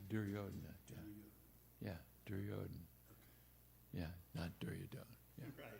Duryodhana. Yeah, Duryodhana. Yeah, not Duryodhana. Yeah. Right.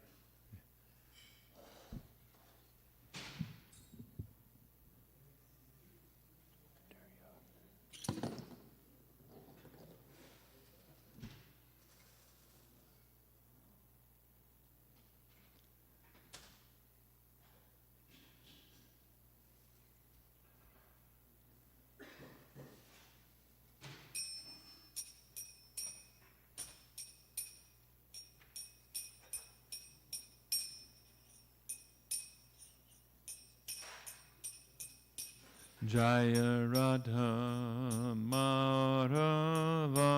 Jaya Radha Madhava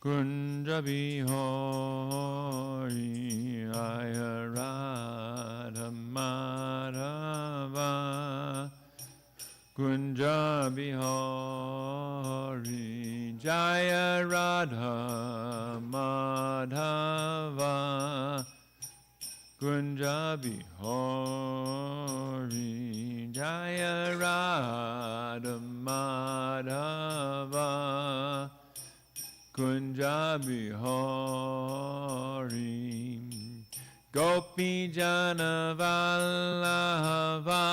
Kunja Bihari Jaya Radha Madhava Kunja Bihari Jaya Radha Madhava Kunja Bihari Jaya Radha Madhava Kunja Bihari Gopi Jana Vallabha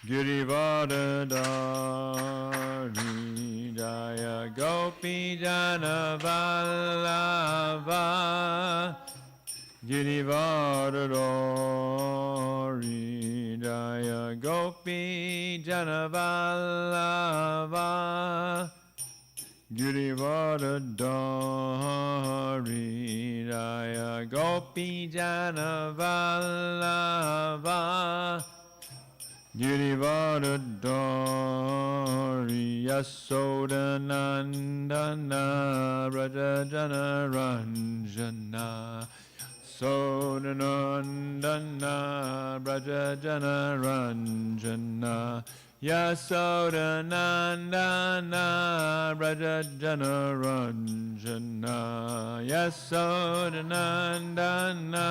Girivardhari Jaya Gopi Jana Vallabha Girivardhari Jaya Gopi Jana Vallabha Girivardhari Jaya Gopi Jana Vallabha Girivardhari Yasodanandana Rajajana Ranjana Yasodanandana Rajajana Ranjana Yasodanandana Rajajana Ranjana Yasodanandana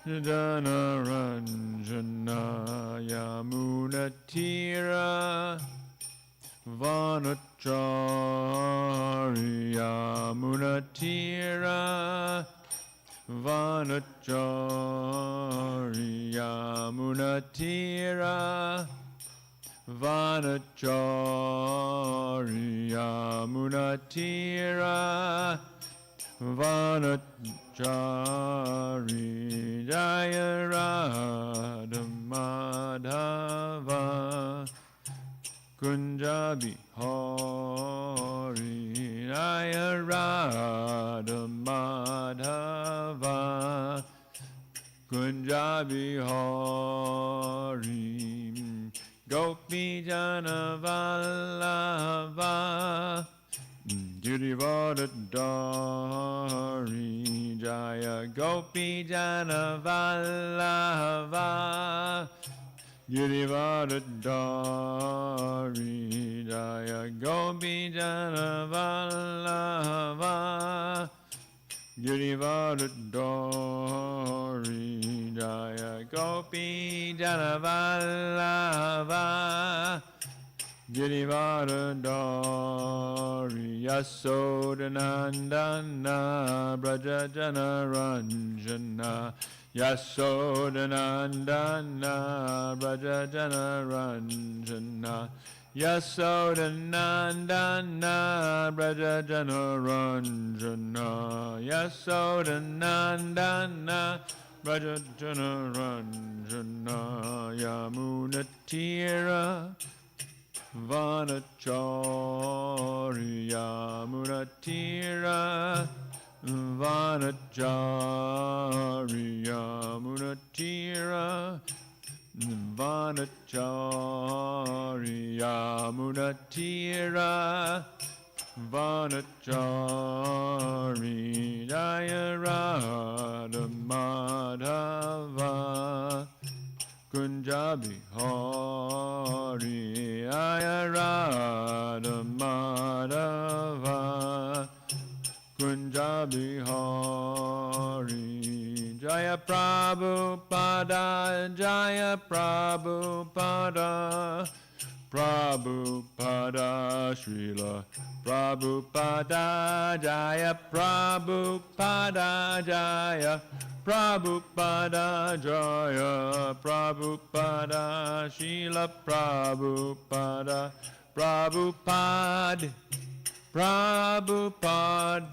Jana Ranjana Yamunatira Vanachari Yamunatira Vanachari Yamunatira Vanachari Yamunatira Vanachari Jaya Radha Madhava Kunja Bihari Jaya Radha Madhava Kunja Bihari Gopi Jana Vallabha Girivardhari Jaya Gopi Jana Vallabha Girivardhari Jaya Gopi Jana Vallabha Girivardhari Jaya Gopi Jana Vallabha Girivardhari Yasodanandana Brajajana Ranjana Yasodanandana Brajajana Ranjana Yasodanandana Brajajana Ranjana Yasodanandana Brajajana Ranjana Yamunatira Vanachari Yamunatira Vanachari Yamunatira Vanachari Yamunatira Vanachari Jaya Radha Madhava Kunja Bihari Jaya Radha Madhava Kunja Bihari Jaya Prabhupada Jaya Prabhupada Prabhupada Srila Prabhupada Jaya Prabhupada Jaya Prabhupada Jaya Prabhupada Srila Prabhupada Prabhupada Prabhupada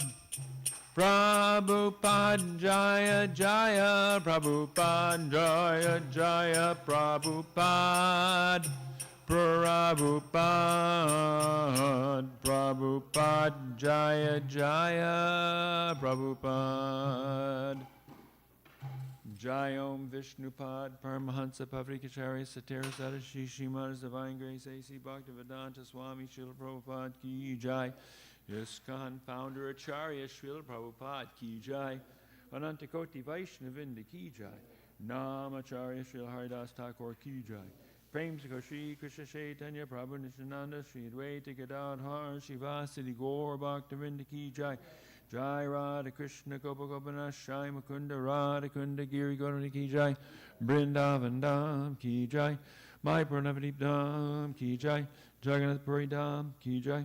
Prabhupada Jaya Jaya Prabhupada Jaya Jaya Prabhupada Prabhupada Prabhupada Jaya Jaya Prabhupada Jai Om Vishnupad Paramahansa Pavrikacharya Satara Sadashi Srimad Divine Grace A.C. Bhaktivedanta Swami Srila Prabhupada Ki Jai ISKCON Founder Acharya Srila Prabhupada Ki Jai Anantakoti Vaishnavinda Ki Jai Namacharya Srila Haridas Thakur Ki Jai Prem Shri Krishna Chaitanya Prabhu Nishananda Shri Advaita Gadadhar Shivasati Gaur Bhaktavinda Ki Jai Jai Radha Krishna Gopa Gopana Shai Mukunda Radha Kunda Giri Gaurani Ki Jai Brindavan Dham Ki Jai Mai Pranavadip Dham Ki Jai Jagannath Puri Dham Ki Jai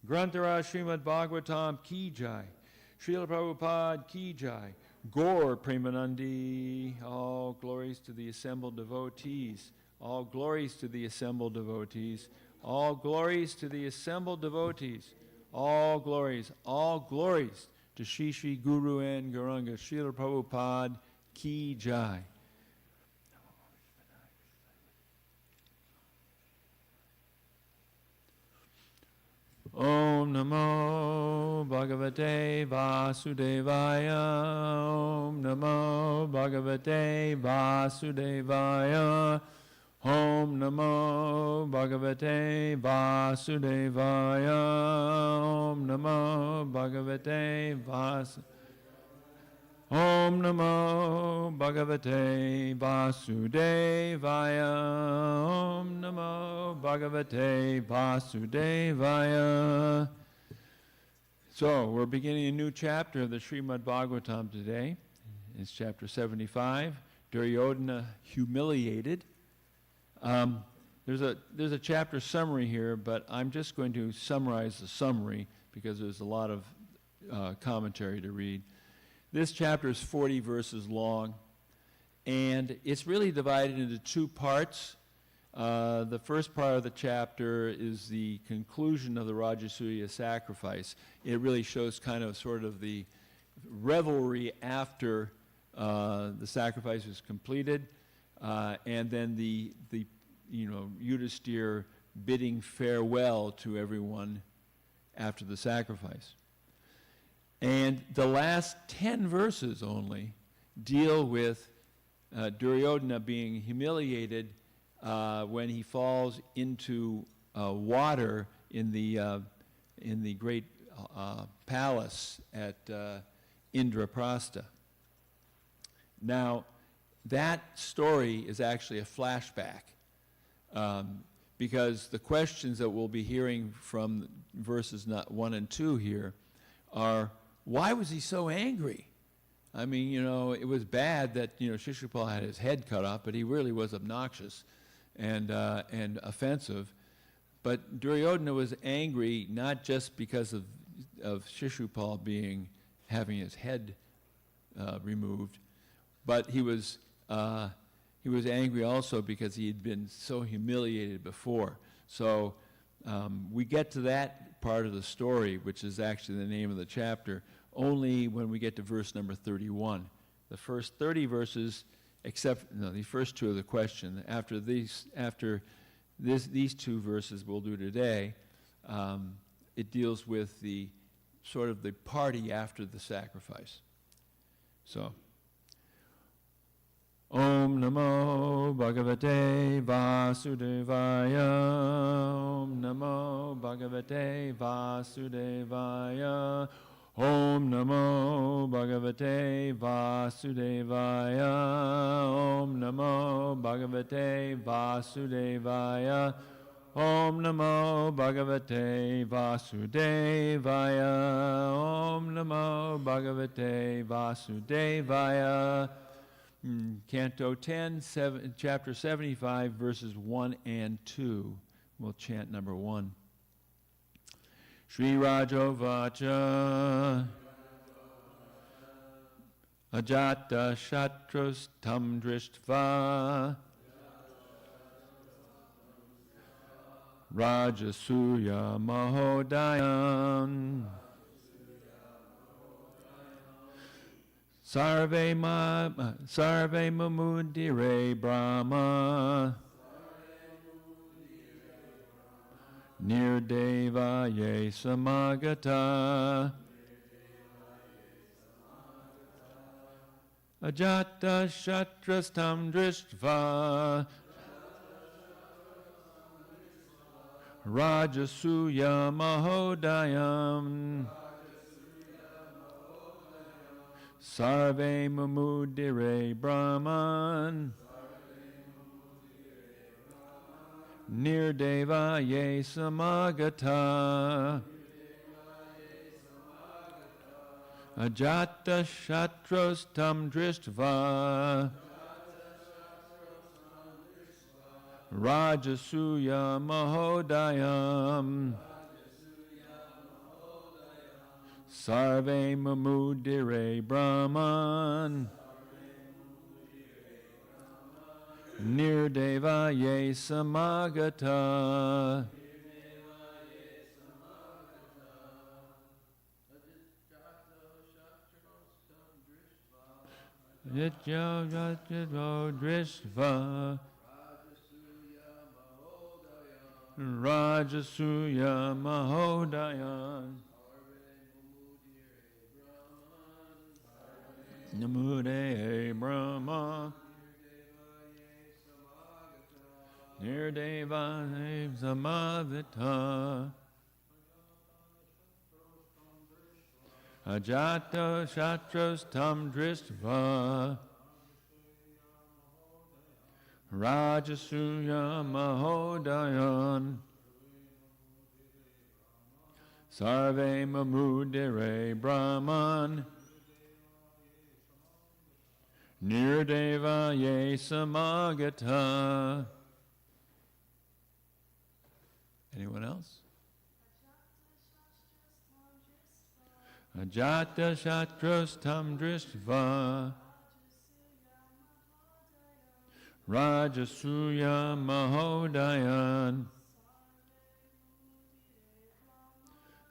Granthara Srimad Bhagavatam Ki Jai Srila Prabhupada Ki Jai Gaur Premanandi. All glories to the assembled devotees. All glories to the assembled devotees. All glories to the assembled devotees. All glories to Shri Shri Guru and Gauranga Srila Prabhupada Ki Jai. Om Namo Bhagavate Vasudevaya. Om Namo Bhagavate Vasudevaya. Om Namo Bhagavate Vasudevaya. Om Namo Bhagavate Vasudevaya. Om Namo Bhagavate Vasudevaya. Om Namo Bhagavate Vasudevaya. So, we're beginning a new chapter of the Srimad Bhagavatam today. It's chapter 75, Duryodhana humiliated. There's a chapter summary here, but I'm just going to summarize the summary because there's a lot of commentary to read. This chapter is 40 verses long, and it's really divided into two parts. The first part of the chapter is the conclusion of the Rajasuya sacrifice. It really shows kind of sort of the revelry after the sacrifice was completed, and then the Yudhisthira bidding farewell to everyone after the sacrifice. And the last 10 verses only deal with Duryodhana being humiliated when he falls into water in the great palace at Indraprastha. Now, that story is actually a flashback because the questions that we'll be hearing from verses 1 and 2 here are, why was he so angry? I mean, it was bad that, Shishupal had his head cut off, but he really was obnoxious and offensive. But Duryodhana was angry not just because of Shishupal having his head removed, but he was angry also because he had been so humiliated before. So we get to that part of the story, which is actually the name of the chapter, only when we get to verse number 31. The first 30 verses, the first two of the question. After these two verses we'll do today, it deals with the sort of the party after the sacrifice. So, Om Namo Bhagavate Vasudevaya. Om Namo Bhagavate Vasudevaya. Om Namo Bhagavate Vasudevaya. Om Namo Bhagavate Vasudevaya. Om Namo Bhagavate Vasudevaya. Om Namo Bhagavate Vasudevaya. Canto 10, chapter 75, verses 1 and 2 We'll chant number 1. Shri Rajovacha Ajata Shatrus Tam Drishtva Rajasuya Mahodayam Sarve Mamudire Brahma Nirdevaye Samagata Ajata Shatrastam Drishtva Rajasuya Mahodayam Sarve Mamudire Brahman Nirdevaye Samagata Ajata Shatros Tam Drishtva Rajasuya Mahodayam Sarve Mamudire Brahman Nirdevaye Samagata Nitya Drishva Rajasuya Mahodaya Namude Brahma Nirdeva Samavita Ajata Shatras Tam Drishtva Rajasuya Mahodayan Sarve Mamudire Brahman Nirdevaye Samagata. Anyone else? Ajata Shatras Tam Drishtva Rajasuya Mahodayan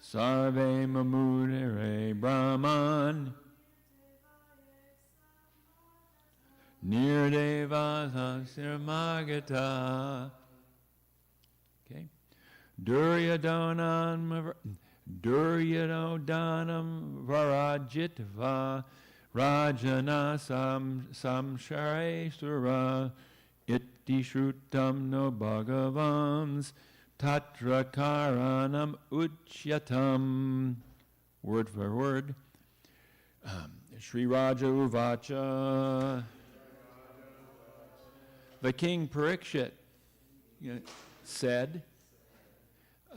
Sarve Mamudire Brahman Nirdeva Samagata. Okay. Duryodhanam Varajitva Rajana Samsharesura Iti Shrutam no Bhagavans Tatra Karanam Uchyatam. Word for word. Sri Raja Uvacha. The king Parikshit said,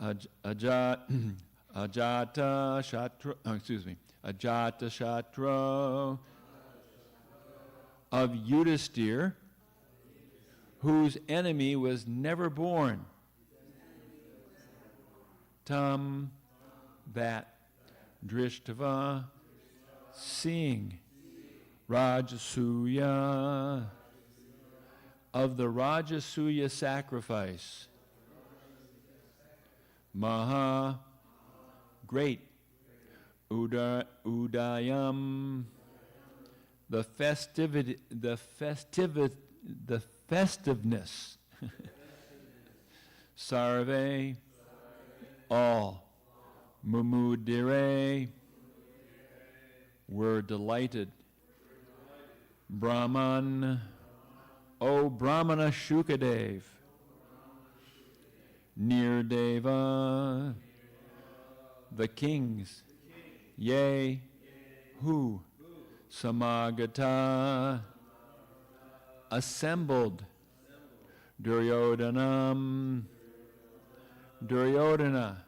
Ajata Shatra of Yudhisthira, whose enemy was never born. Tam, that, Drishtava, seeing, Rajasuya, of the Rajasuya sacrifice, Maha, great, Udayam, the festiveness, Sarve, all, Mumudire, were delighted, Brahman, O Brahmana Shukadev, Nirdeva, the kings, yea, who, Samagata, assembled, Duryodhanam, Duryodhana,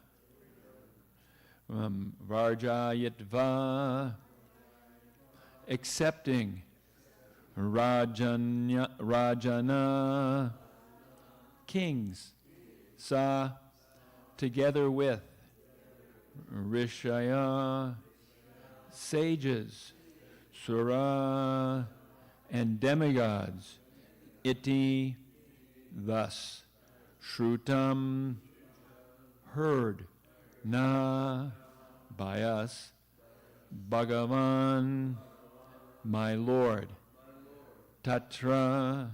Varjayatva, accepting, Rajana, kings, Sa, together with Rishaya, sages, Sura, and demigods, iti, thus, Shrutam, heard, na, by us, Bhagavan, my Lord, Tatra,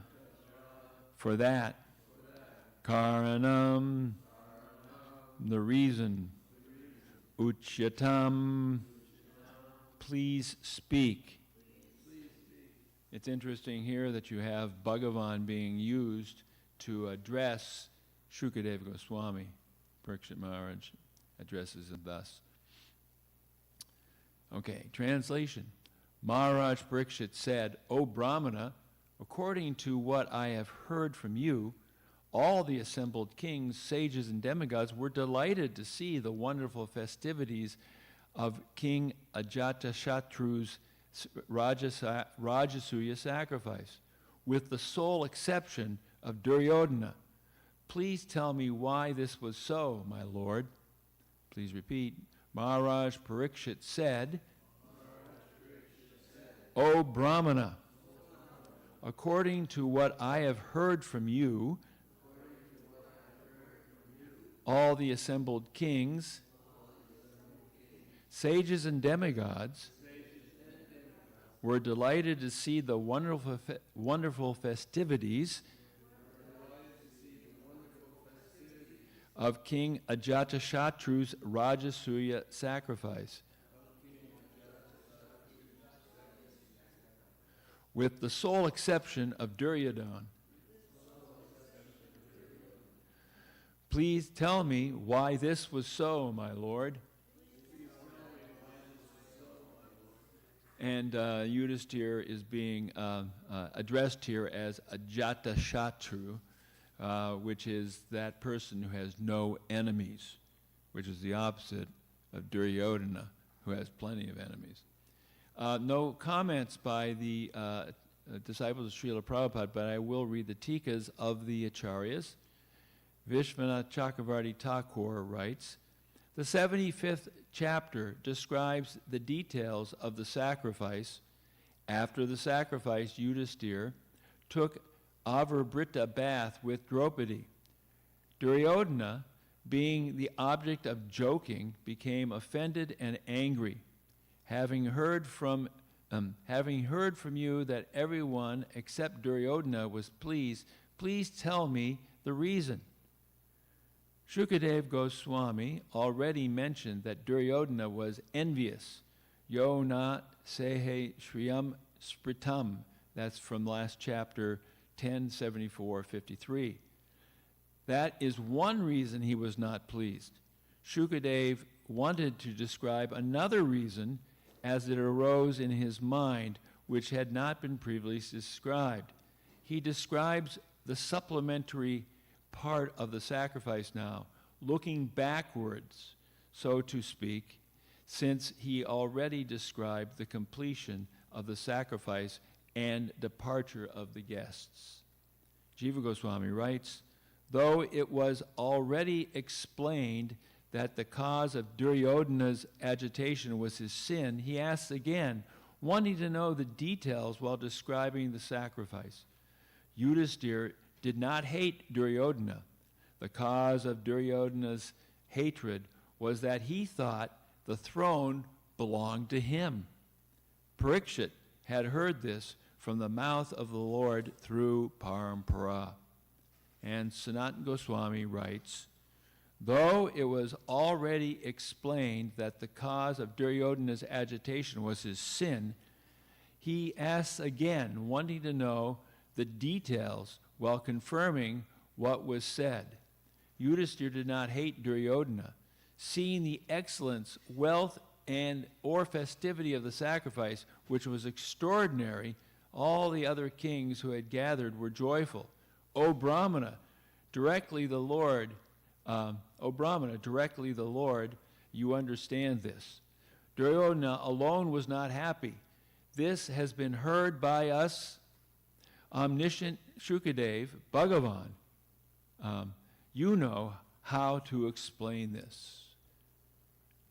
for that, Karanam, the reason, Uchyatam, please speak. It's interesting here that you have Bhagavan being used to address Shukadeva Goswami. Parikshit Maharaj addresses him thus. Okay, translation. Maharaj Parikshit said, O Brahmana, according to what I have heard from you, all the assembled kings, sages, and demigods were delighted to see the wonderful festivities of King Ajatashatru's Rajasuya sacrifice, with the sole exception of Duryodhana. Please tell me why this was so, my lord. Please repeat. Maharaj Parikshit said, O Brahmana, according to what I have heard from you, all the assembled kings, sages, and demigods were delighted to see the wonderful festivities of King Ajatashatru's Rajasuya sacrifice, with the sole exception of Duryodhana. Please tell me why this was so, my lord. And Yudhisthira is being addressed here as Ajatashatru, which is that person who has no enemies, which is the opposite of Duryodhana, who has plenty of enemies. No comments by the disciples of Srila Prabhupada, but I will read the tikas of the Acharyas. Vishwanath Chakravarti Thakur writes, the 75th chapter describes the details of the sacrifice. After the sacrifice, Yudhisthira took Avarbrita bath with Draupadi. Duryodhana, being the object of joking, became offended and angry. Having heard from you that everyone except Duryodhana was pleased, please tell me the reason. Shukadeva Goswami already mentioned that Duryodhana was envious. Yo na sehe shriyam spritam. That's from last chapter 1074-53. That is one reason he was not pleased. Shukadeva wanted to describe another reason as it arose in his mind, which had not been previously described. He describes the supplementary part of the sacrifice now, looking backwards, so to speak, since he already described the completion of the sacrifice and departure of the guests. Jiva Goswami writes, though it was already explained that the cause of Duryodhana's agitation was his sin, he asks again, wanting to know the details while describing the sacrifice. Yudhisthira did not hate Duryodhana. The cause of Duryodhana's hatred was that he thought the throne belonged to him. Parikshit had heard this from the mouth of the Lord through Parampara. And Sanatana Goswami writes, though it was already explained that the cause of Duryodhana's agitation was his sin, he asks again, wanting to know the details while confirming what was said. Yudhisthira did not hate Duryodhana. Seeing the excellence, wealth, and or festivity of the sacrifice, which was extraordinary, all the other kings who had gathered were joyful. O Brahmana, directly the Lord, you understand this. Duryodhana alone was not happy. This has been heard by us, omniscient Shukadeva, Bhagavan. you know how to explain this.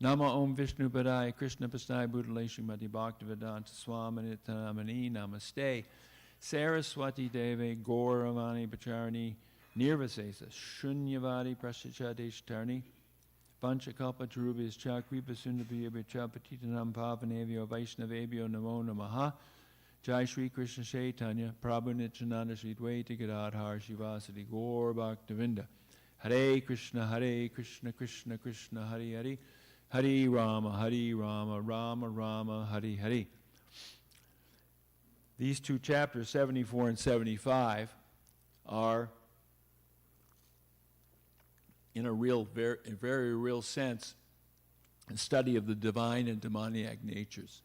Nama Om Vishnu Padaya Krishna Pastai Buddhale Srimati Bhaktivedanta Swami Nityamani Namaste Saraswati Deve Gauravani Pacharani Nirvasesa Shunyavadi Prasthachadeshtarni Panchakalpa Tarubhis Chakripa Sundabhiya Vichapatitanam Pavanavyo Vaishnavebhyo Namo Namaha Jai Shri Krishna Chaitanya Prabhu Nityananda Shri Dvaita Gadadhar Shivasati Gaur Bhaktivinda Hare Krishna Krishna Krishna Hare Hare Hare Rama, Rama Rama, Hare Hare. These two chapters, 74 and 75, are, in a very real sense, a study of the divine and demoniac natures.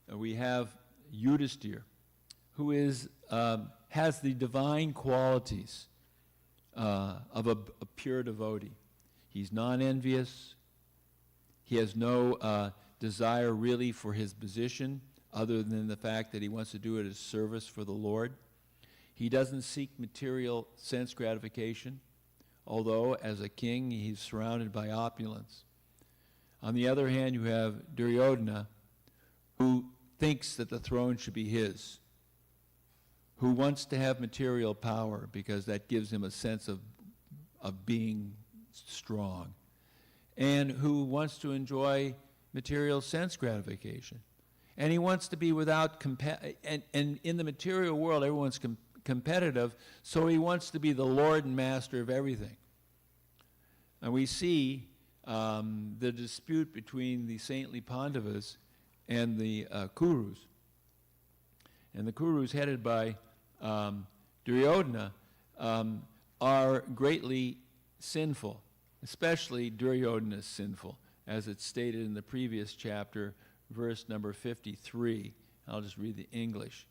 We have Yudhisthira, who has the divine qualities of a pure devotee. He's non-envious. He has no desire really for his position other than the fact that he wants to do it as service for the Lord. He doesn't seek material sense gratification, although as a king he's surrounded by opulence. On the other hand, you have Duryodhana, who thinks that the throne should be his, who wants to have material power because that gives him a sense of being strong, and who wants to enjoy material sense gratification. And he wants to be without, and in the material world, everyone's competitive, so he wants to be the Lord and master of everything. And we see the dispute between the saintly Pandavas and the Kurus. And the Kurus, headed by Duryodhana, are greatly sinful. Especially Duryodhana is sinful, as it's stated in the previous chapter, verse number 53. I'll just read the English.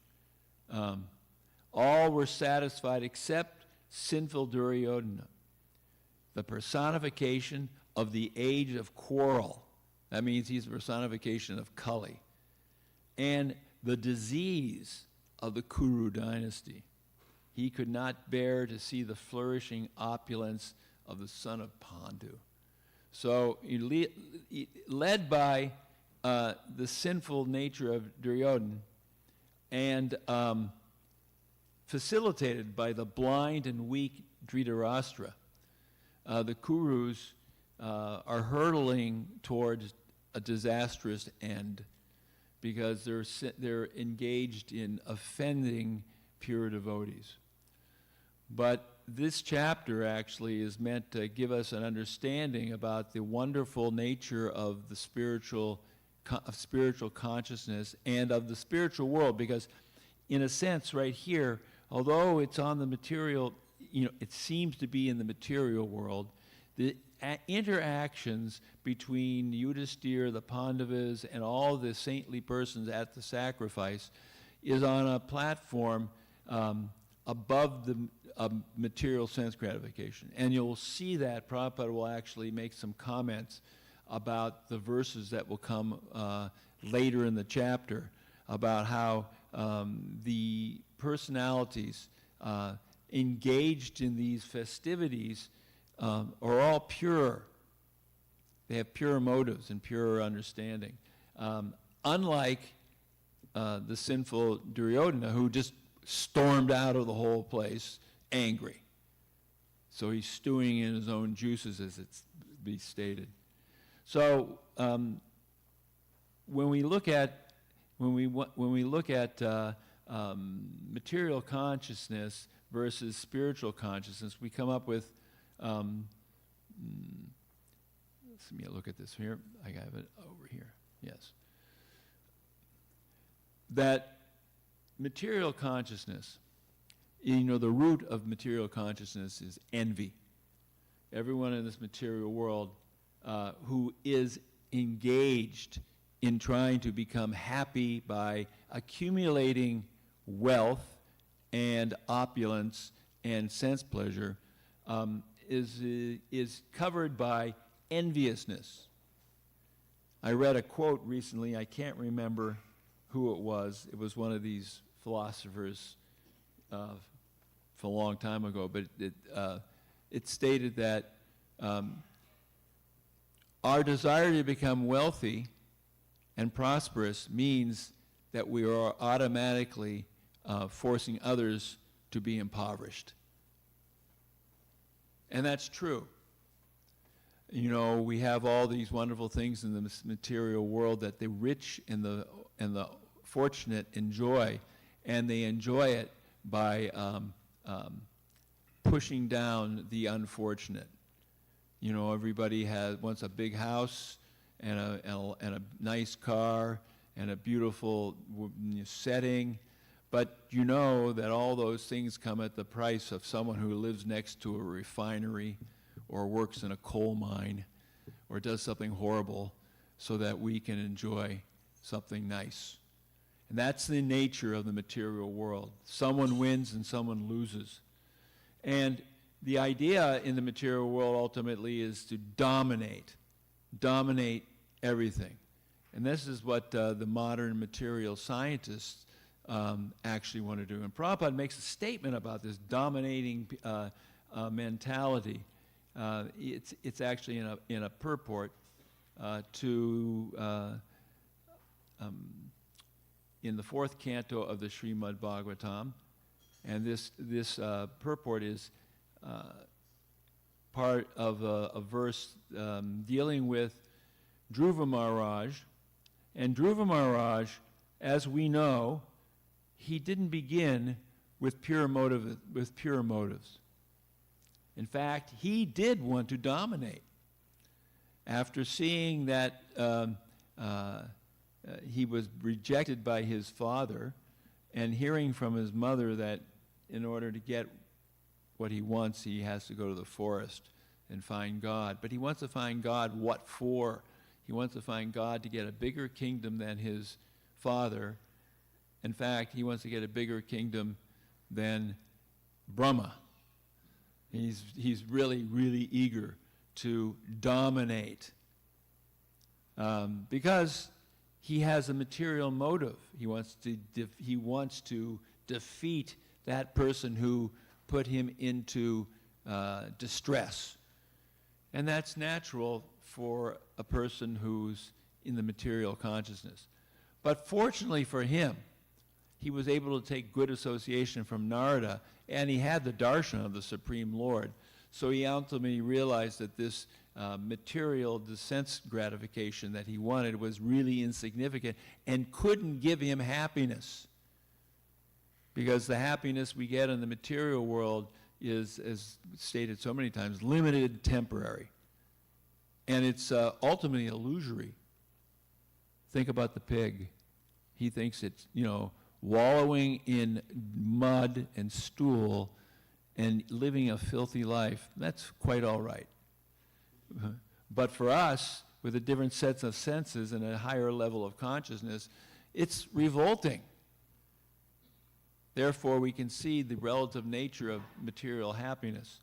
All were satisfied except sinful Duryodhana, the personification of the age of quarrel. That means he's the personification of Kali. And the disease of the Kuru dynasty. He could not bear to see the flourishing opulence of the son of Pandu. So, led by the sinful nature of Duryodhana and facilitated by the blind and weak Dhritarashtra, the Kurus are hurtling towards a disastrous end because they're engaged in offending pure devotees. But this chapter actually is meant to give us an understanding about the wonderful nature of the spiritual consciousness and of the spiritual world, because in a sense right here, although it's on the material, it seems to be in the material world, the interactions between Yudhisthira, the Pandavas, and all the saintly persons at the sacrifice is on a platform above the material sense gratification. And you'll see that Prabhupada will actually make some comments about the verses that will come later in the chapter about how the personalities engaged in these festivities are all pure. They have pure motives and pure understanding. Unlike the sinful Duryodhana, who just stormed out of the whole place angry. So he's stewing in his own juices, as it's be stated. So when we look at material consciousness versus spiritual consciousness, we come up with. Let me look at this here. I have it over here. Yes. That material consciousness, the root of material consciousness is envy. Everyone in this material world who is engaged in trying to become happy by accumulating wealth and opulence and sense pleasure is covered by enviousness. I read a quote recently. I can't remember who it was. It was one of these philosophers from a long time ago, but it stated that our desire to become wealthy and prosperous means that we are automatically forcing others to be impoverished. And that's true. You know, we have all these wonderful things in the material world that the rich and the fortunate enjoy, and they enjoy it by pushing down the unfortunate. You know, everybody wants a big house and a nice car and a beautiful setting, but you know that all those things come at the price of someone who lives next to a refinery or works in a coal mine or does something horrible so that we can enjoy something nice. And that's the nature of the material world. Someone wins and someone loses. And the idea in the material world ultimately is to dominate everything. And this is what the modern material scientists actually want to do. And Prabhupada makes a statement about this dominating mentality. It's actually in a purport in the 4th canto of the Srimad Bhagavatam. And this purport is part of a verse dealing with Dhruva Maharaj. And Dhruva Maharaj, as we know, he didn't begin with pure motives. In fact, he did want to dominate. After seeing that he was rejected by his father, and hearing from his mother that in order to get what he wants, he has to go to the forest and find God. But he wants to find God what for? He wants to find God to get a bigger kingdom than his father. In fact, he wants to get a bigger kingdom than Brahma. He's really, really eager to dominate because he has a material motive. He wants to defeat that person who put him into distress. And that's natural for a person who's in the material consciousness. But fortunately for him, he was able to take good association from Narada, and he had the darshan of the Supreme Lord. So he ultimately realized that this material, the sense gratification that he wanted was really insignificant and couldn't give him happiness. Because the happiness we get in the material world is, as stated so many times, limited, temporary. And it's ultimately illusory. Think about the pig. He thinks it's, wallowing in mud and stool and living a filthy life. That's quite all right. But for us, with a different set of senses and a higher level of consciousness, it's revolting. Therefore, we can see the relative nature of material happiness.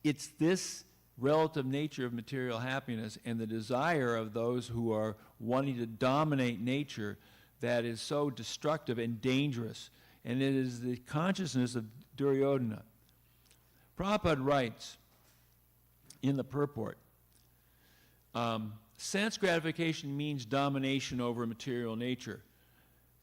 It's this relative nature of material happiness and the desire of those who are wanting to dominate nature that is so destructive and dangerous. And it is the consciousness of Duryodhana. Prabhupada writes in the purport, sense gratification means domination over material nature.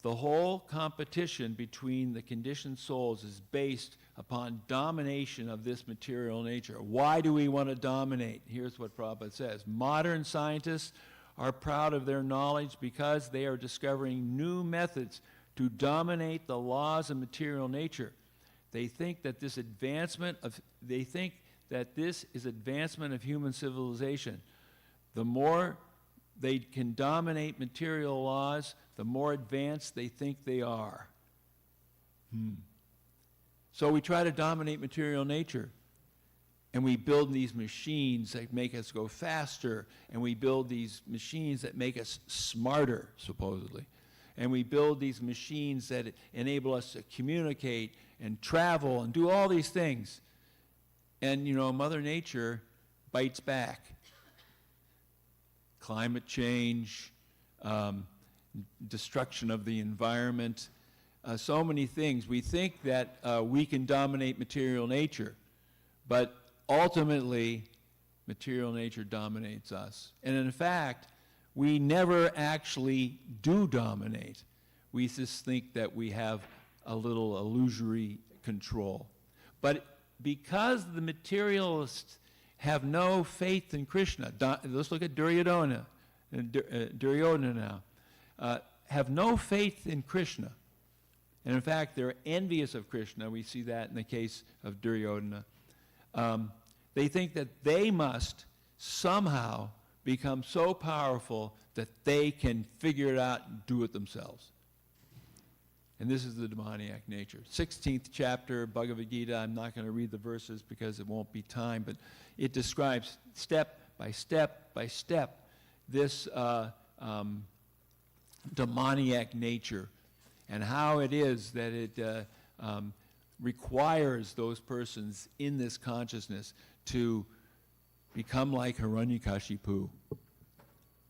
The whole competition between the conditioned souls is based upon domination of this material nature. Why do we want to dominate? Here's what Prabhupada says. Modern scientists are proud of their knowledge because they are discovering new methods to dominate the laws of material nature. They think that this is advancement of human civilization. The more they can dominate material laws, the more advanced they think they are. So we try to dominate material nature, and we build these machines that make us go faster, and we build these machines that make us smarter, supposedly. And we build these machines that enable us to communicate and travel and do all these things. And, Mother Nature bites back. Climate change, destruction of the environment, so many things. We think that we can dominate material nature, But ultimately, material nature dominates us. And in fact, we never actually do dominate. We just think that we have a little illusory control. But because the materialists have no faith in Krishna, let's look at Duryodhana now, have no faith in Krishna. And in fact, they're envious of Krishna. We see that in the case of Duryodhana. They think that they must somehow become so powerful that they can figure it out and do it themselves. And this is the demoniac nature. 16th chapter, Bhagavad Gita. I'm not going to read the verses because it won't be time, but it describes step by step by step this demoniac nature and how it is that it requires those persons in this consciousness to become like Hiranyakashipu.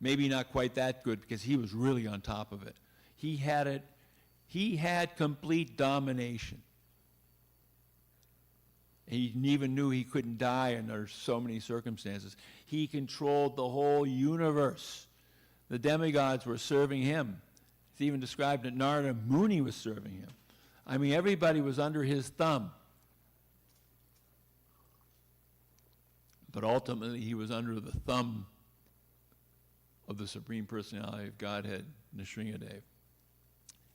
Maybe not quite that good because he was really on top of it. He had complete domination. He even knew he couldn't die under so many circumstances. He controlled the whole universe. The demigods were serving him. It's even described that Narada Muni was serving him. I mean, everybody was under his thumb. But ultimately, he was under the thumb of the Supreme Personality of Godhead, Nrsimhadev.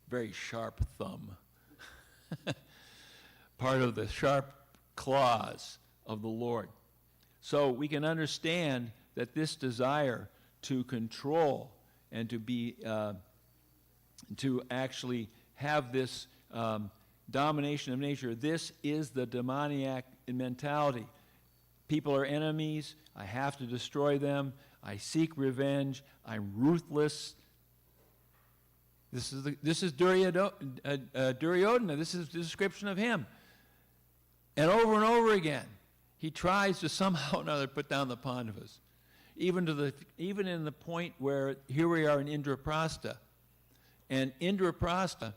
Very sharp thumb. Part of the sharp claws of the Lord. So we can understand that this desire to control and to be, to actually have this domination of nature, this is the demoniac mentality. People are enemies. I have to destroy them. I seek revenge. I'm ruthless. This is Duryodhana. This is the description of him. And over again, he tries to somehow or another put down the Pandavas. Even in the point where here we are in Indraprastha. And Indraprastha,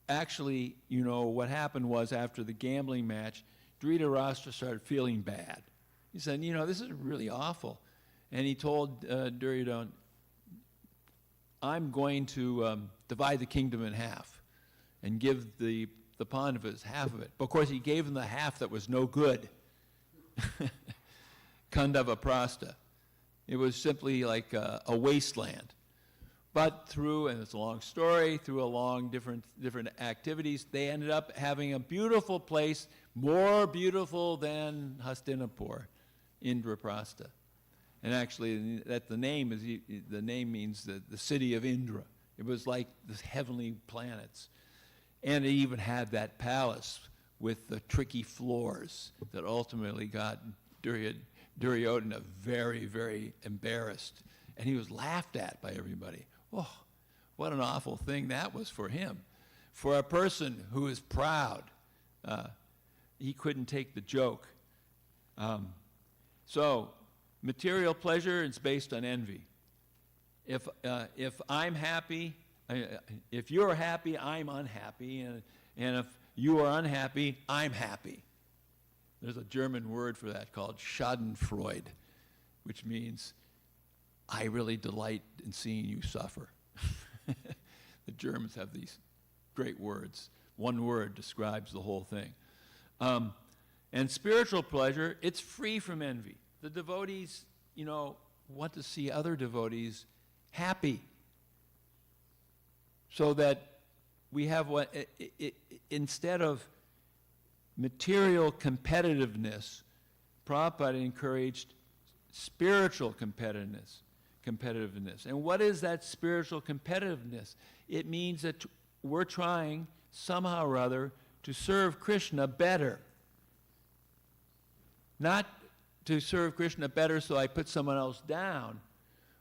actually, you know, what happened was after the gambling match, Dhritarashtra started feeling bad. He said, you know, this is really awful. And he told Duryodhana, I'm going to divide the kingdom in half and give the Pandavas half of it. But of course, he gave them the half that was no good. Kandavaprastha. It was simply like a wasteland. But through, and it's a long story, through along different activities, they ended up having a beautiful place, more beautiful than Hastinapur, Indraprastha. And actually, that the name means the city of Indra. It was like the heavenly planets. And it even had that palace with the tricky floors that ultimately got Duryodhana very, very embarrassed. And he was laughed at by everybody. Oh, what an awful thing that was for him. For a person who is proud, he couldn't take the joke. So, material pleasure is based on envy. If I'm happy, if you're happy, I'm unhappy, and if you are unhappy, I'm happy. There's a German word for that called Schadenfreude, which means I really delight in seeing you suffer. The Germans have these great words. One word describes the whole thing. And spiritual pleasure, it's free from envy. The devotees, you know, want to see other devotees happy. So that we have what, instead of material competitiveness, Prabhupada encouraged spiritual competitiveness. And what is that spiritual competitiveness? It means that we're trying somehow or other to serve Krishna better. Not to serve Krishna better so I put someone else down,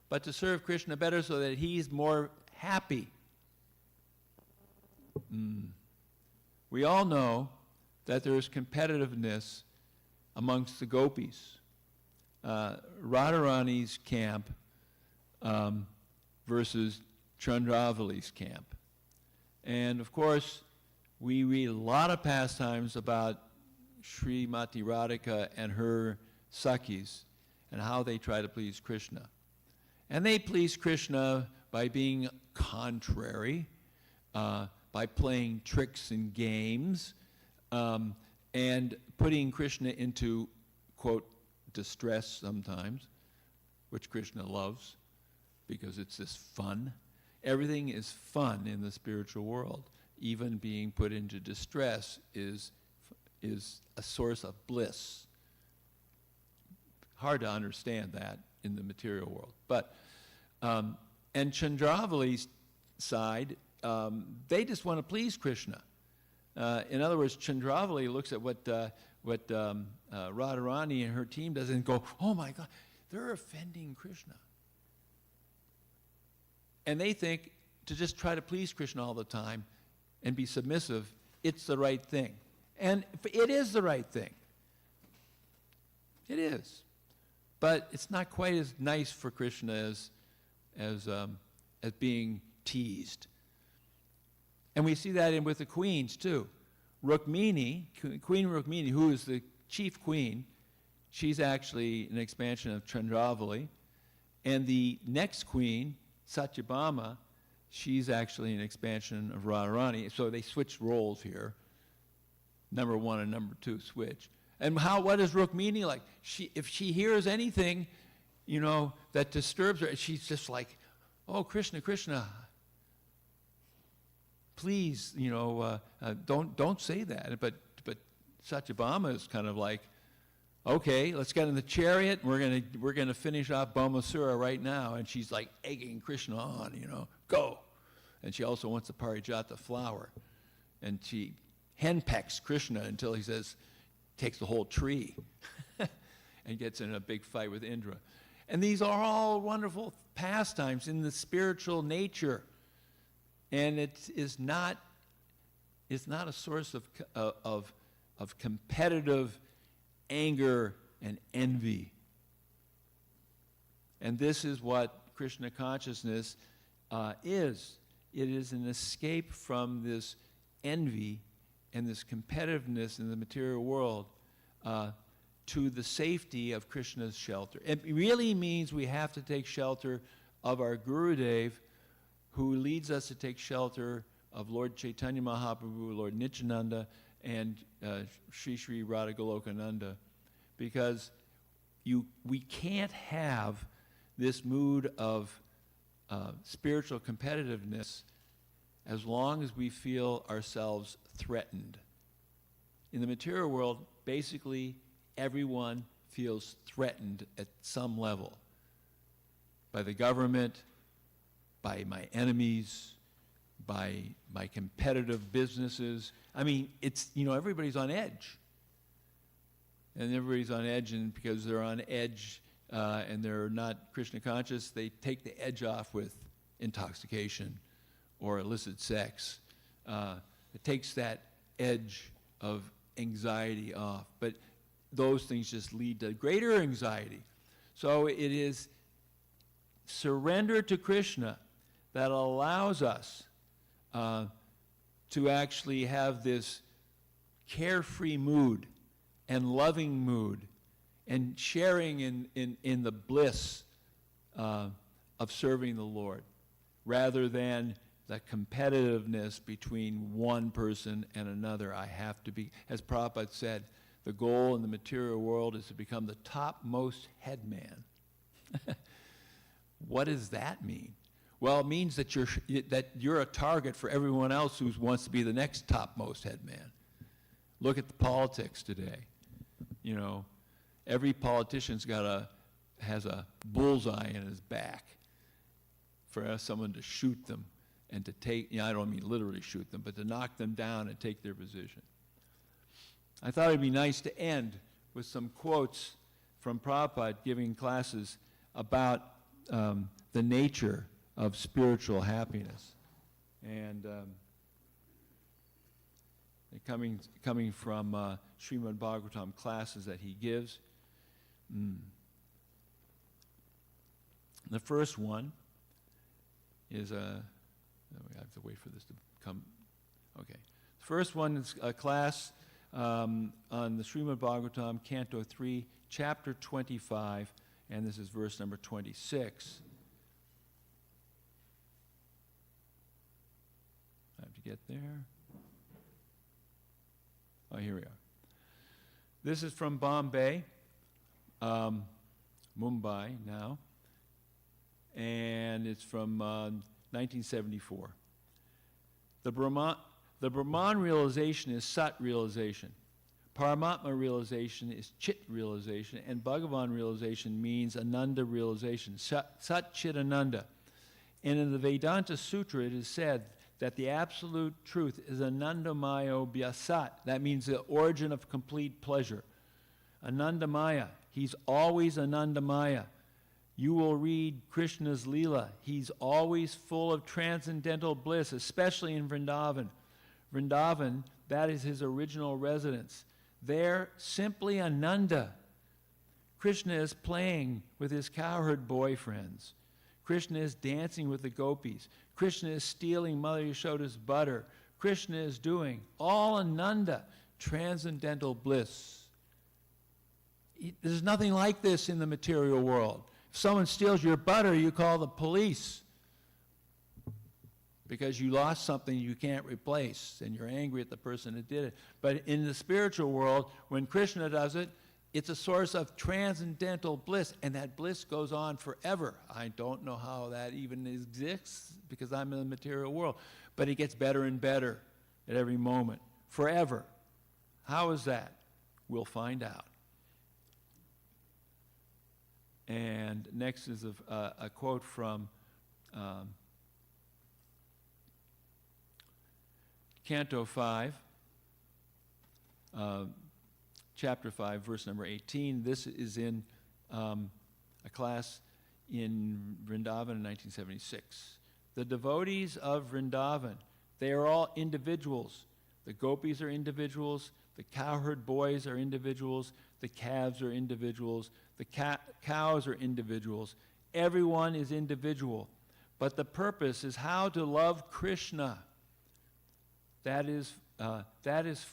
but to serve Krishna better so that he's more happy. We all know that there is competitiveness amongst the gopis. Radharani's camp versus Chandravali's camp. And of course, we read a lot of pastimes about Srimati Radhika and her Sakhis and how they try to please Krishna. And they please Krishna by being contrary, by playing tricks and games, and putting Krishna into, quote, distress sometimes, which Krishna loves because it's this fun. Everything is fun in the spiritual world. Even being put into distress is a source of bliss. Hard to understand that in the material world. But, and Chandravali's side, they just want to please Krishna. In other words, Chandravali looks at what Radharani and her team does and go, oh my God, they're offending Krishna. And they think to just try to please Krishna all the time and be submissive, it's the right thing. And it is the right thing. It is. But it's not quite as nice for Krishna as being teased. And we see that with the queens too. Rukmini, Queen Rukmini, who is the chief queen, she's actually an expansion of Chandravali. And the next queen, Satyabhama, she's actually an expansion of Radharani. So they switched roles here. Number one and number two switch. And what is Rukmini like? If she hears anything, that disturbs her, she's just like, oh, Krishna, Krishna, please, don't say that. But Satyabhama is kind of like, okay, let's get in the chariot. We're gonna finish off Bhaumasura right now. And she's like egging Krishna on, go. And she also wants the parijata flower, and she henpecks Krishna until he takes the whole tree, and gets in a big fight with Indra. And these are all wonderful pastimes in the spiritual nature. And it is not a source of competitive anger and envy. And this is what Krishna consciousness is. It is an escape from this envy and this competitiveness in the material world to the safety of Krishna's shelter. It really means we have to take shelter of our Gurudev, who leads us to take shelter of Lord Chaitanya Mahaprabhu, Lord Nityananda, and Sri Sri Radha Golokananda, because we can't have this mood of spiritual competitiveness as long as we feel ourselves threatened. In the material world, basically everyone feels threatened at some level by the government, by my enemies, by my competitive businesses. I mean, it's, everybody's on edge. And everybody's on edge, and because they're on edge and they're not Krishna conscious, they take the edge off with intoxication or illicit sex. It takes that edge of anxiety off. But those things just lead to greater anxiety. So it is surrender to Krishna that allows us to actually have this carefree mood and loving mood and sharing in the bliss of serving the Lord, rather than the competitiveness between one person and another. I have to be, as Prabhupada said, the goal in the material world is to become the topmost headman. What does that mean? Well, it means that you're a target for everyone else who wants to be the next topmost headman. Look at the politics today. Every politician's has a bullseye in his back for someone to shoot them and to take, I don't mean literally shoot them, but to knock them down and take their position. I thought it'd be nice to end with some quotes from Prabhupada giving classes about the nature of spiritual happiness. And coming from Srimad Bhagavatam classes that he gives. The first one is we have to wait for this to come. Okay. The first one is a class on the Srimad Bhagavatam, Canto 3, Chapter 25, and this is verse number 26. I have to get there. Oh, here we are. This is from Bombay, Mumbai now, and it's from 1974. The Brahman realization is Sat realization. Paramatma realization is Chit realization, and Bhagavan realization means Ananda realization, Sat Chit Ananda. And in the Vedanta Sutra it is said that the absolute truth is Anandamayo Vyasat. That means the origin of complete pleasure. Anandamaya, he's always Anandamaya. You will read Krishna's Leela. He's always full of transcendental bliss, especially in Vrindavan. Vrindavan, that is his original residence. There, simply Ananda. Krishna is playing with his cowherd boyfriends. Krishna is dancing with the gopis. Krishna is stealing Mother Yashoda's butter. Krishna is doing all Ananda, transcendental bliss. There's nothing like this in the material world. If someone steals your butter, you call the police because you lost something you can't replace, and you're angry at the person that did it. But in the spiritual world, when Krishna does it, it's a source of transcendental bliss, and that bliss goes on forever. I don't know how that even exists because I'm in the material world, but it gets better and better at every moment, forever. How is that? We'll find out. And next is a quote from Canto 5, Chapter 5, verse number 18. This is in a class in Vrindavan in 1976. The devotees of Vrindavan, they are all individuals. The gopis are individuals. The cowherd boys are individuals. The calves are individuals. The cows are individuals. Everyone is individual. But the purpose is how to love Krishna. That is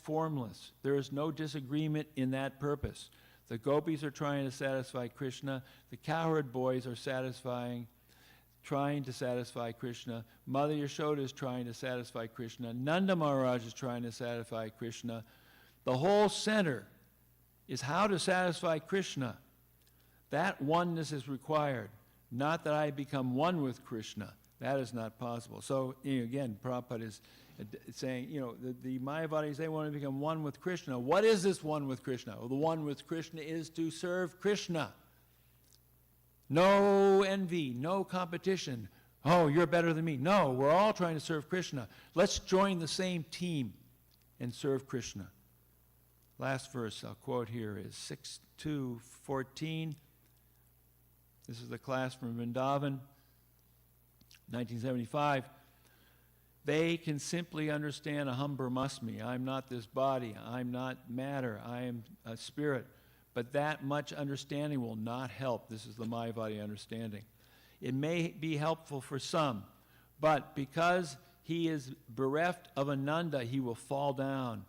formless. There is no disagreement in that purpose. The gopis are trying to satisfy Krishna. The cowherd boys are trying to satisfy Krishna. Mother Yashoda is trying to satisfy Krishna. Nanda Maharaj is trying to satisfy Krishna. The whole center is how to satisfy Krishna. That oneness is required. Not that I become one with Krishna. That is not possible. So, again, Prabhupada is saying, the Mayavadis, they want to become one with Krishna. What is this one with Krishna? Well, the one with Krishna is to serve Krishna. No envy, no competition. Oh, you're better than me. No, we're all trying to serve Krishna. Let's join the same team and serve Krishna. Last verse I'll quote here is 6:2:14. This is the class from Vrindavan, 1975. They can simply understand aham brahmasmi. I'm not this body. I'm not matter. I am a spirit. But that much understanding will not help. This is the Mayavadi understanding. It may be helpful for some, but because he is bereft of Ananda, he will fall down.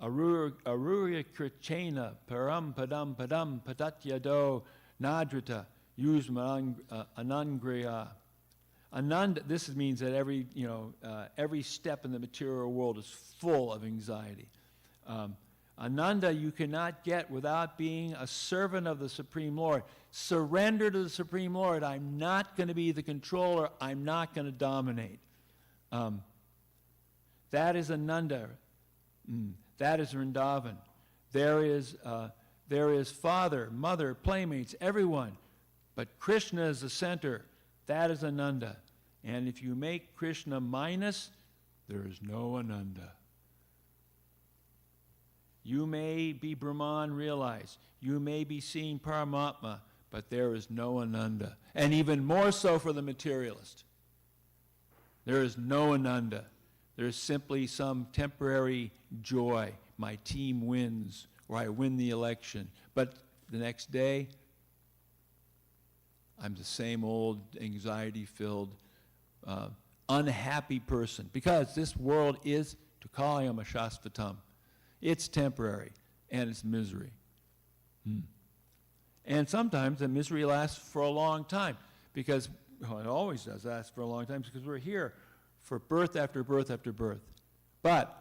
Arurya krichena param padam padam padatyado nadrita yuzman anangriya. Ananda, this means that every step in the material world is full of anxiety. Ananda you cannot get without being a servant of the Supreme Lord. Surrender to the Supreme Lord. I'm not going to be the controller. I'm not going to dominate. That is Ananda. That is Vrindavan. There is father, mother, playmates, everyone. But Krishna is the center. That is Ananda. And if you make Krishna minus, there is no Ananda. You may be Brahman realized. You may be seeing Paramatma, but there is no Ananda. And even more so for the materialist. There is no Ananda. There is simply some temporary joy. My team wins, or I win the election. But the next day, I'm the same old anxiety-filled, unhappy person. Because this world is, to Kalyama Shastvatam, It's temporary, and it's misery. And sometimes the misery lasts for a long time, because, well, it always does last for a long time, because we're here for birth after birth after birth. But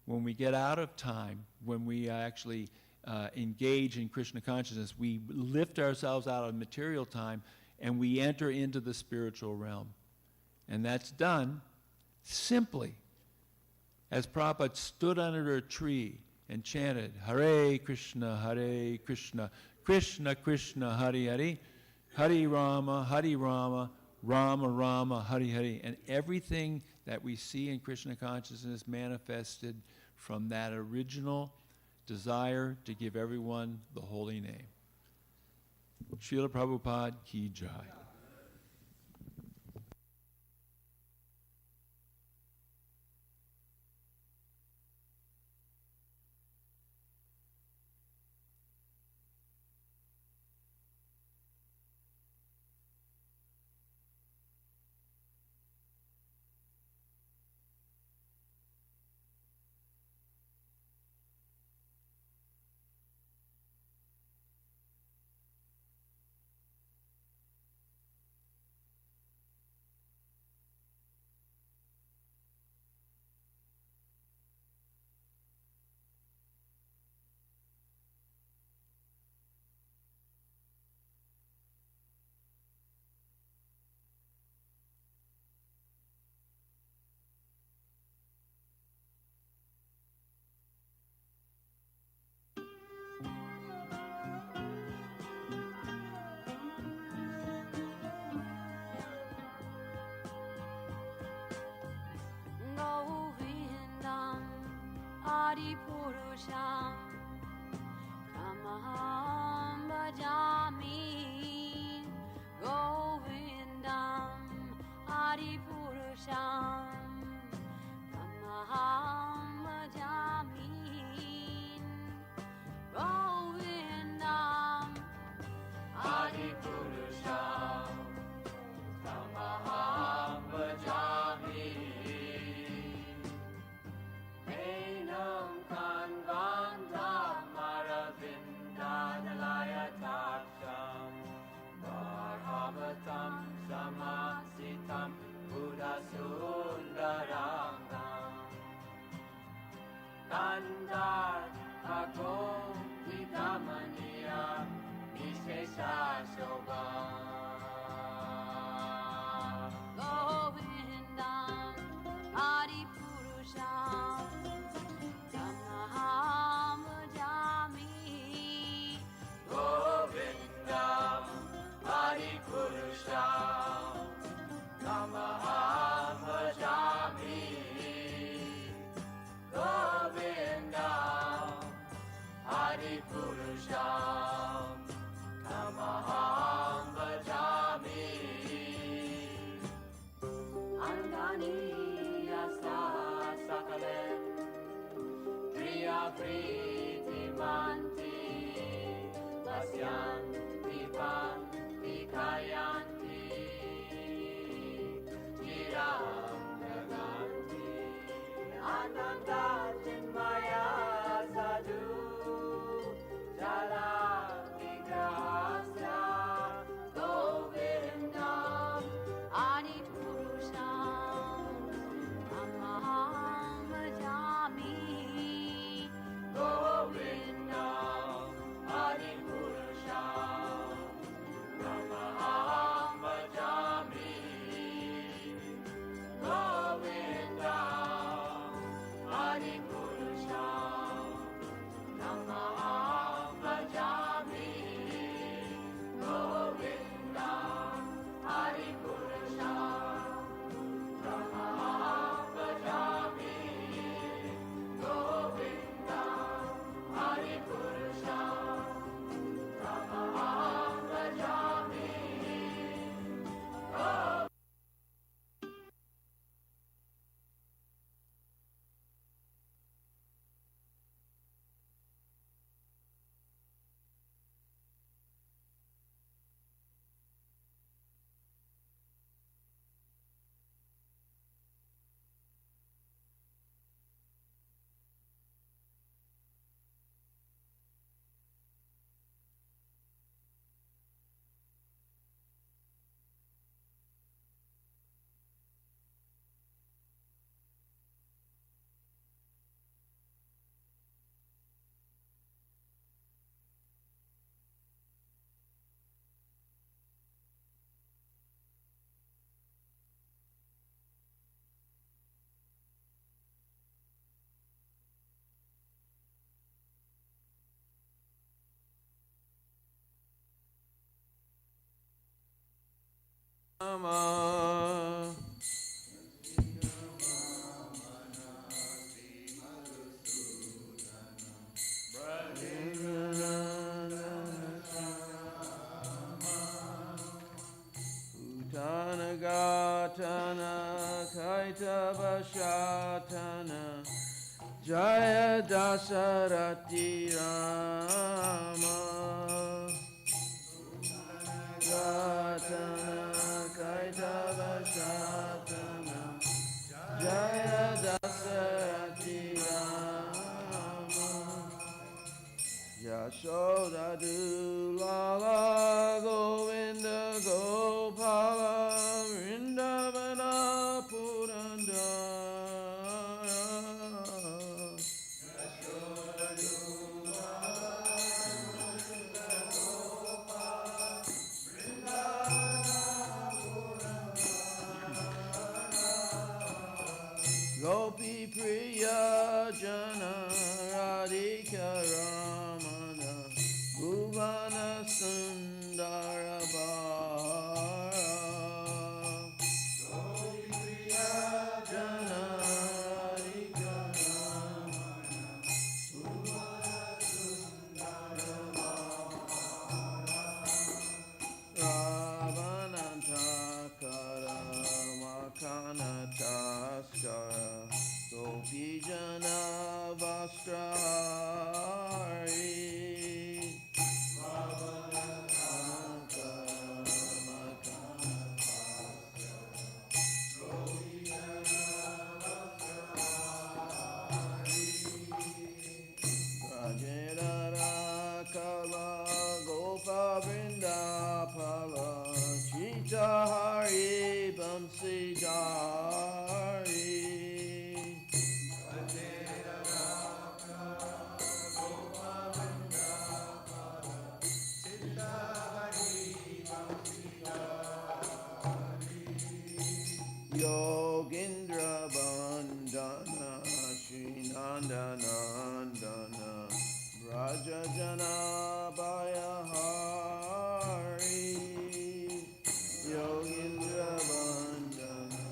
when we get out of time, when we actually engage in Krishna consciousness, we lift ourselves out of material time and we enter into the spiritual realm. And that's done simply as Prabhupada stood under a tree and chanted, Hare Krishna, Krishna Krishna, Hare Hare, Hare Rama, Rama Rama, Hare Hare. And everything that we see in Krishna consciousness manifested from that original desire to give everyone the holy name. Srila Prabhupada Ki Jai. Adipurusham Tamaham Bhajami Govindam Adipurusham Tamaham Bhajami Govindam Adipurusham Tamaham Bhajami Bharavatam Samasitam Buddha Sundarangam Kandar Agom Vidamaniya Vishesha Shobham Govindam Adipurusham Tamaham Bhajami Govindam Adipurusham Tamaham Bhajami Govindam Adipurusham Tamaham Bhajami Angani Yasa Sakalem Priya Priti Manti Vasyan Dipan Kayanti Chiram Naganti Ananda Chinmaya Sadhu Jala Vigrahasya Govindam Adipurusham Tamaham Bhajami Utanagatana Kaitabashatana Jaya Dasarati Rama Gatana Kaitabashatana Jaya Dasarati Rama Yashoda Dulala Govinda Gopala Vrindavana Purandara Yashoda Dulala Govinda Gopala Vrindavana Purandara Gopi Priya Jana Radhika Ramana Bhuvana Sundara Bara Gopi Priya Jana Radhika Ramana Bhuvana Sundara Bara Ravanantakara Makana Taskara Gopi Jana Vastrahari Rajendra Kala Gopa Vrinda Pala Chita Hari Bamsi Dari Yogendra Bandana Srinanda Nandana Braja Jana Bayahari Yogendra Bandana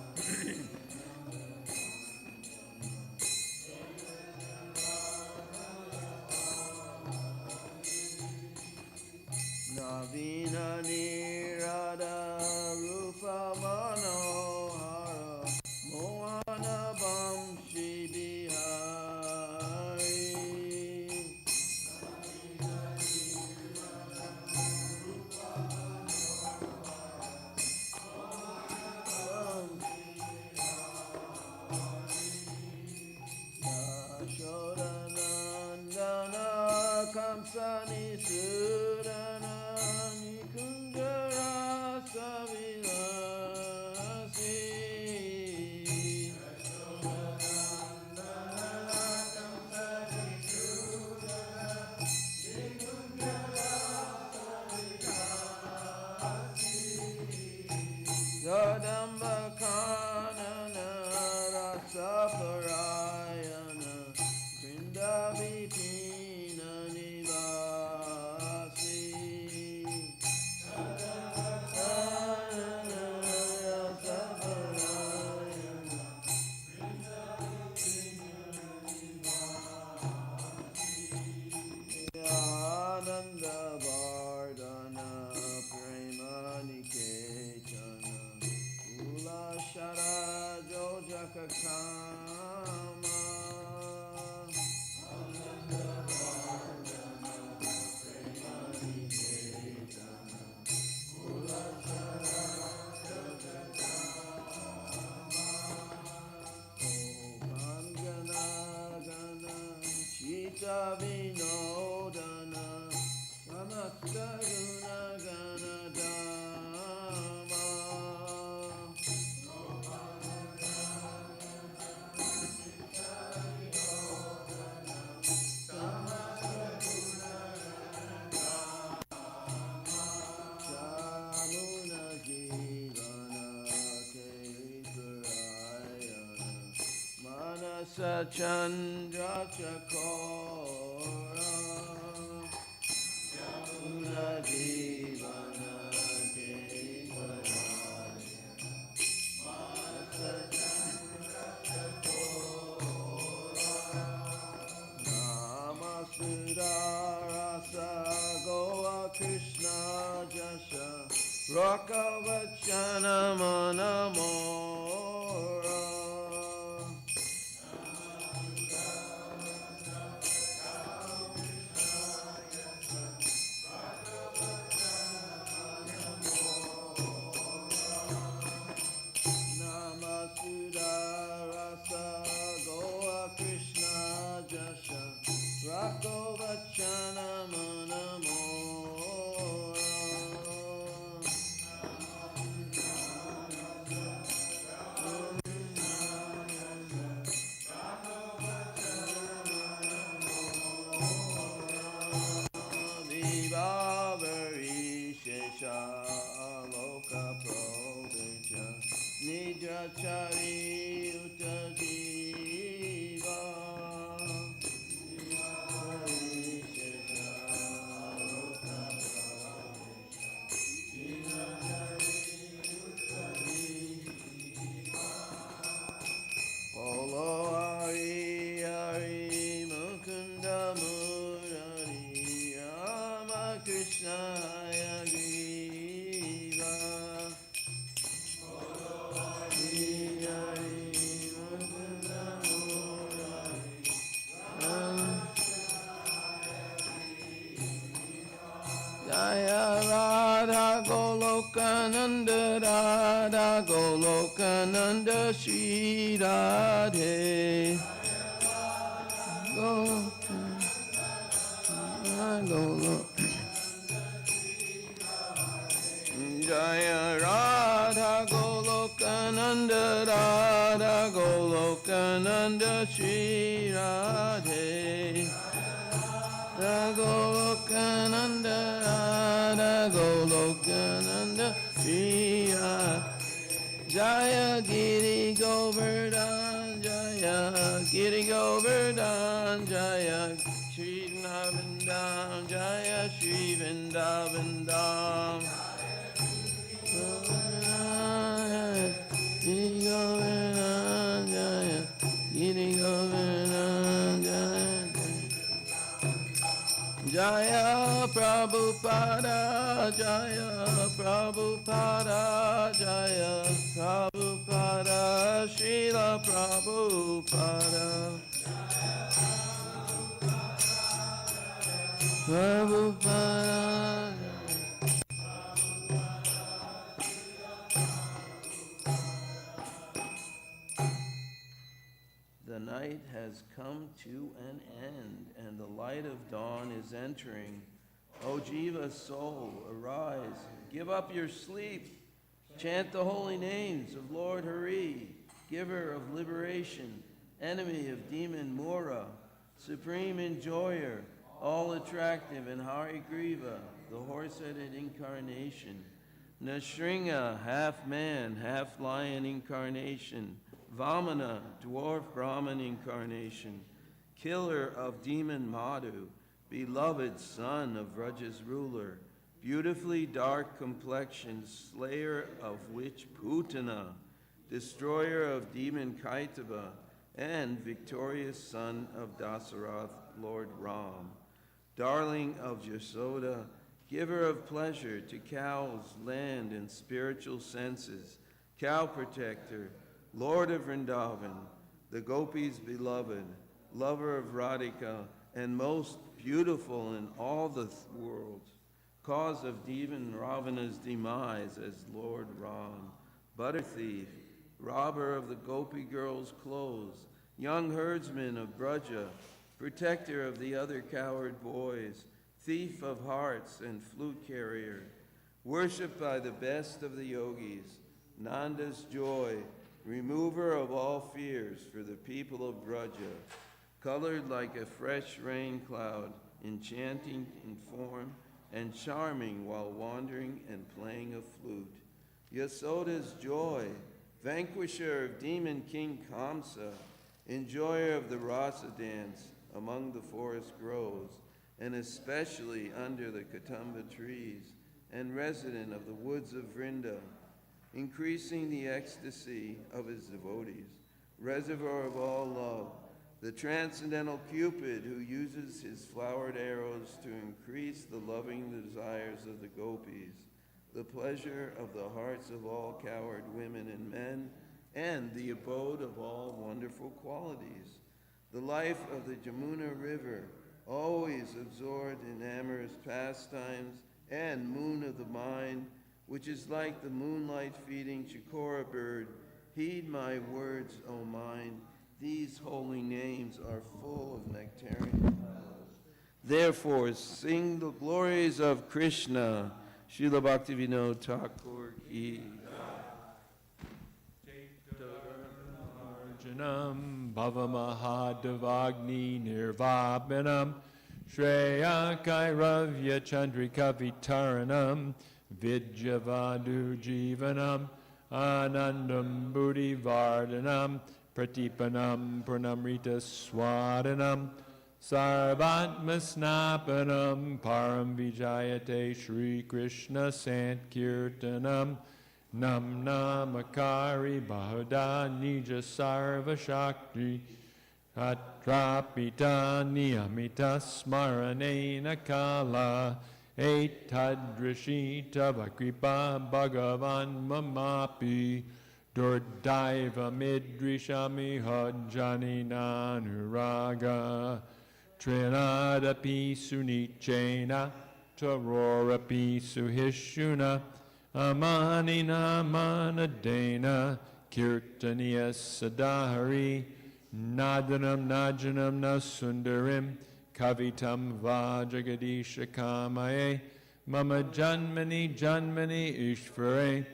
Navina Nirada Rupa Manohara Mohana Vamshi Bihari Yashoda Nandana Kamsani Sudana Nikundara Savilasi Gadamba Kanana Rasaparayana Vrindavi Pina Nivasi Ananda Vardana Prema Niketana Ula Shara Jojaka Kama Ananda Vardana Prema Niketana Ula Shara Jojaka Gana Gana Chita Vinodana Samasta Guna Gana Dama Shamuna Jivana Keturayana Manasa Chandra Chakora Yamuna Jivana Keturayana Rakavachana Manamora. Namasuda Rasa Goa Krishna Jasha Rakavachana Manamora. Vivavari Shesha Aloka Prodeja Nidra Chari Utajiva. Vivavari Shesha Aloka Polo Hari Hari Mukunda Murari Rama Krishna Hayagriva. Polo Hari Hari Mukunda Murari Rama Jaya Radha Golokananda Radha Golokananda Shri Radhe Jaya Radha Golokananda Radha Golokananda Shri Radhe Golokananda Radha Golokananda Shri Radhe. Jaya Giri Govardhan Jaya Giri Govardhan Jaya Shri Vrindavan Jaya Shri Vrindavan. Giri Govardhan Jaya Giri Govardhan Jaya Jaya Prabhupada Jaya Prabhupada Jaya Prabhupada Srila Prabhupada Prabhupada. The night has come to an end, and the light of dawn is entering. O Jiva soul, arise, give up your sleep, chant the holy names of Lord Hari, giver of liberation, enemy of demon Mura, supreme enjoyer, all attractive in Hari Griva, the horse-headed incarnation, Nashringa, half man, half lion incarnation, Vamana, dwarf Brahman incarnation, killer of demon Madhu, beloved son of Vraja's ruler, beautifully dark complexion, slayer of witch Putana, destroyer of demon Kaitava, and victorious son of Dasarath, Lord Ram, darling of Yasoda, giver of pleasure to cows, land, and spiritual senses, cow protector, Lord of Vrindavan, the gopis' beloved, lover of Radhika, and most beautiful in all the world, cause of demon Ravana's demise as Lord Ram, butter thief, robber of the gopi girls' clothes, young herdsman of Braja, protector of the other coward boys, thief of hearts and flute carrier, worshipped by the best of the yogis, Nanda's joy, remover of all fears for the people of Braja, colored like a fresh rain cloud, enchanting in form and charming while wandering and playing a flute. Yasoda's joy, vanquisher of demon king Kamsa, enjoyer of the rasa dance among the forest groves, and especially under the Katamba trees, and resident of the woods of Vrinda, increasing the ecstasy of his devotees, reservoir of all love, the transcendental Cupid who uses his flowered arrows to increase the loving desires of the gopis, the pleasure of the hearts of all coward women and men, and the abode of all wonderful qualities. The life of the Jamuna River, always absorbed in amorous pastimes, and moon of the mind, which is like the moonlight feeding chikora bird, heed my words, O mind. These holy names are full of nectarian wells. Therefore, sing the glories of Krishna. Srila Bhaktivinoda Thakur ki. Arjunam Bhavamahadavagni Nirvapanam Shreya Kairavya Chandrika Vitaranam Vidyavadu Jivanam Anandam Buddhi Vardhanam Pratipanam Purnamrita Swadanam Sarvatmasnapanam Param Vijayate Shri Krishna Sankirtanam Nam Namakari Bahuda Nija Sarva Shakti Atrapita Niyamita Smaranena Kala Etadrishita Vakripa Bhagavan Mamapi Durdaiva Midrishami Hajani Nanuraga Trinadapi Sunichena Tarorapi Suhishuna Amanina Manadena Kirtaniya Sadahari Nadanam Najanam Nasundarim Kavitam Vajagadisha Kamaye Mama Janmani Janmani Ishvare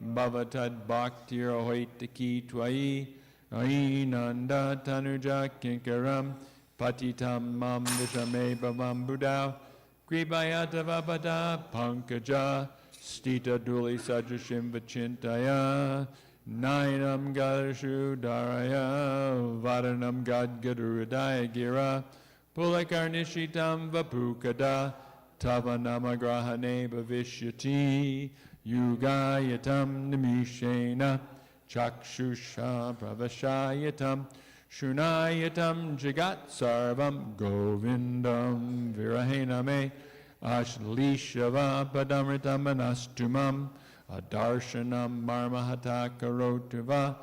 Bhavatad Bhaktir Ahoitaki Twai Ainanda Tanuja Kinkaram Patitam Mam Vishame Bhavam Buddha Kribayata Vabada Pankaja Stita Duli Sadrashim Vachintaya Nainam Gadashu Daraya Vadanam Gadgaduradaya Gira Pulakarnishitam Vapukada Tavanamagrahane Bhavishyati Yugayatam Nimishena Chakshusha Pravashayatam Shunayatam Jagat Sarvam Govindam Virahename Ashlishava Padamritam Anastumam Adarshanam Marmahata Karotuva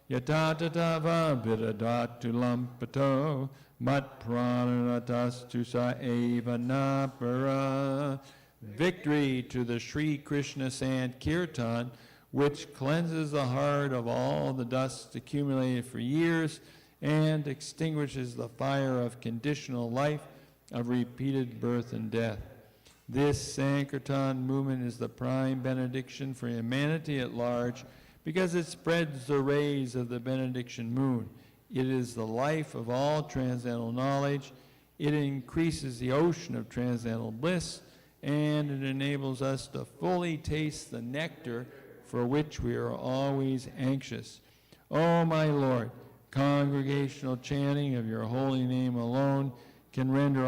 Yatatatava Vidadatulam Pato Mat Pranatastusa Eva Napara. Victory to the Sri Krishna Sankirtan, which cleanses the heart of all the dust accumulated for years and extinguishes the fire of conditional life, of repeated birth and death. This Sankirtan movement is the prime benediction for humanity at large because it spreads the rays of the benediction moon. It is the life of all transcendental knowledge. It increases the ocean of transcendental bliss, and it enables us to fully taste the nectar for which we are always anxious. O my Lord, congregational chanting of your holy name alone can render